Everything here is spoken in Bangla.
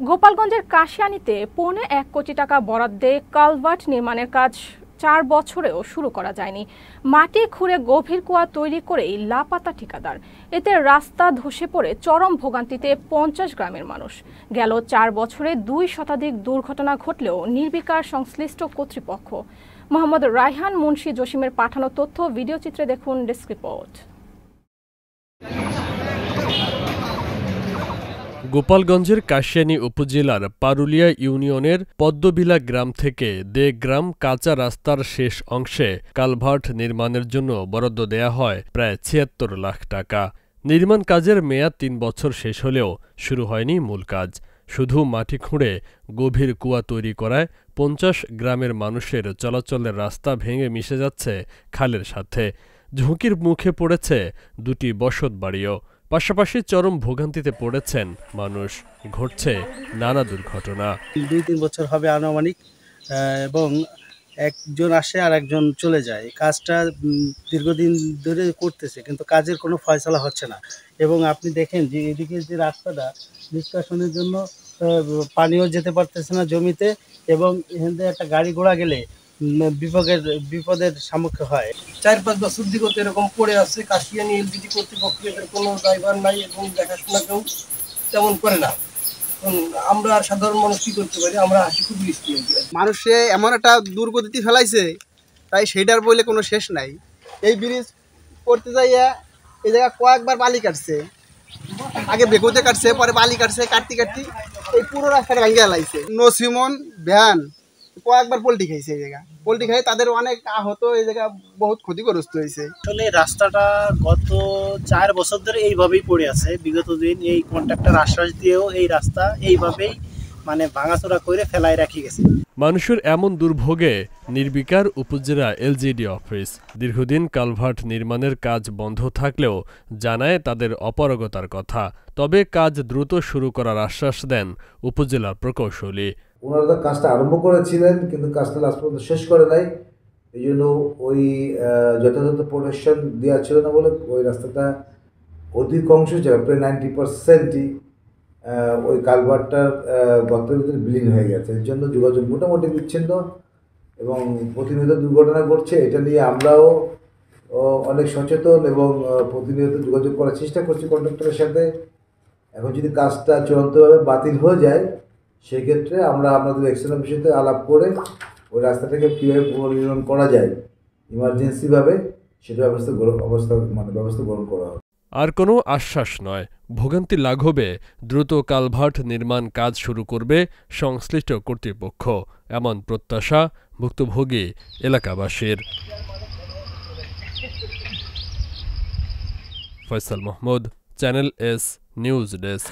গোপালগঞ্জের কাশিয়ানীতে 1.25 কোটি টাকা বরাদ্দে কালভার্ট নির্মাণের কাজ 4 বছরেও শুরু করা যায়নি। মাটি খুঁড়ে গভীর কুয়া তৈরি করেই লাপাতা ঠিকাদার। এতে রাস্তা ধসে পড়ে চরম ভোগান্তিতে 50 গ্রামের মানুষ। গেল 4 বছরে 2 শতাধিক দুর্ঘটনা ঘটলেও নির্বিকার সংশ্লিষ্ট কর্তৃপক্ষ। মোহাম্মদ রায়হান মুন্সি জসিমের পাঠানো তথ্য ভিডিওচিত্রে দেখুন ডেস্ক রিপোর্ট। গোপালগঞ্জের কাশিয়ানী উপজেলার পারুলিয়া ইউনিয়নের পদ্মবিলা গ্রাম থেকে দেগ্রাম কাঁচা রাস্তার শেষ অংশে কালভার্ট নির্মাণের জন্য বরাদ্দ দেয়া হয় প্রায় ৭৬ লাখ টাকা। নির্মাণ কাজের মেয়াদ ৩ বছর শেষ হলেও শুরু হয়নি মূল কাজ। শুধু মাটি খুঁড়ে গভীর কুয়া তৈরি করায় ৫০ গ্রামের মানুষের চলাচলের রাস্তা ভেঙে মিশে যাচ্ছে খালের সাথে। ঝুঁকির মুখে পড়েছে 2টি বসত বাড়িও। পাশাপাশি চরম ভোগান্তিতে পড়েছেন মানুষ। ঘটছে নানা দুর্ঘটনা। 2-3 বছর হবে আনুমানিক, এবং একজন আসে আর একজন চলে যায়। কাজটা দীর্ঘদিন ধরে করতেছে, কিন্তু কাজের কোনো ফয়সালা হচ্ছে না। এবং আপনি দেখেন যে এদিকে যে রাস্তাটা নিষ্কাশনের জন্য পানিও যেতে পারতেছে না জমিতে, এবং এখান থেকে একটা গাড়ি ঘোড়া গেলে বিপদের সম্মুখীন হয়। 4-5 বছর দিগত এরকম পড়ে আছে। কাশিয়ানী এলজিডি কর্তৃপক্ষের কোনো ড্রাইভার নাই এবং দেখাশোনা কেউ তেমন করে না। আমরা সাধারণ মানুষ কি করতে পারি? আমরা হাসি খুব বৃষ্টি মানুষে এমন একটা দুর্গতিতে ফেলাইছে, তাই সেইটার বলে কোনো শেষ নাই। এই ব্রিজ করতে যাইয়া এই জায়গা কয়েকবার বালি কাটছে, আগে বেগুতে কাটছে, পরে বালি কাটছে, কাটতে এই পুরো রাস্তাটা ভেঙে ফেলাইছে। নসিমন ভ্যান কয়েকবার পোল্ট্রি খাইছে। এই জায়গা পোল্ট্রি খাই তাদের অনেক আহত, এই জায়গা বহুত ক্ষতিগ্রস্ত হয়েছে। আসলে রাস্তাটা গত 4 বছর ধরে এইভাবেই পড়ে আছে। বিগত দিন এই কন্ট্রাক্টর আশ্বাস দিয়েও এই রাস্তা এইভাবেই ভাঙাচোরা করে ফেলায় রাখি গেছে। মানুষের এমন দুর্ভোগে নির্বিকার উপজেলা এলজিডি অফিস। দীর্ঘদিন কালভার্ট নির্মাণের কাজ বন্ধ থাকলেও জানায় তাদের অপারগতার কথা। তবে কাজ দ্রুত শুরু করার আশ্বাস দেন উপজেলার প্রকৌশলী। ওনারা কাজটা আরম্ভ করেছিলেন, কিন্তু কাজটা লাস্ট পর্যন্ত শেষ করে নাই। এই জন্য ওই যথাযথ প্রোটেকশন দেওয়া ছিল না বলে ওই রাস্তাটা অধিকাংশ জায়গায় প্রায় 90%ই ওই কালভার্টটার গর্তের ভিতরে বিলীন হয়ে গেছে। এর জন্য যোগাযোগ মোটামুটি বিচ্ছিন্ন এবং প্রতিনিয়ত দুর্ঘটনা ঘটছে। এটা নিয়ে আমরাও অনেক সচেতন এবং প্রতিনিয়ত যোগাযোগ করার চেষ্টা করছি কন্ট্রাক্টরের সাথে। এখন যদি কাজটা চূড়ান্তভাবে বাতিল হয়ে যায়, সেক্ষেত্রে আমরা আমাদের এক্সটার্নাল বিষয়তে আলাপ করে ওই রাস্তাটাকে কীভাবে পুনর্নির্মাণ করা যায় ইমার্জেন্সিভাবে সেটা ব্যবস্থা গ্রহণ করা হবে। আর কোনো আশ্বাস নয়, ভোগান্তি লাঘবে দ্রুত কালভার্ট নির্মাণ কাজ শুরু করবে সংশ্লিষ্ট কর্তৃপক্ষ, এমন প্রত্যাশা ভুক্তভোগী এলাকাবাসীর। Faisal Mahmud, channel S news desk.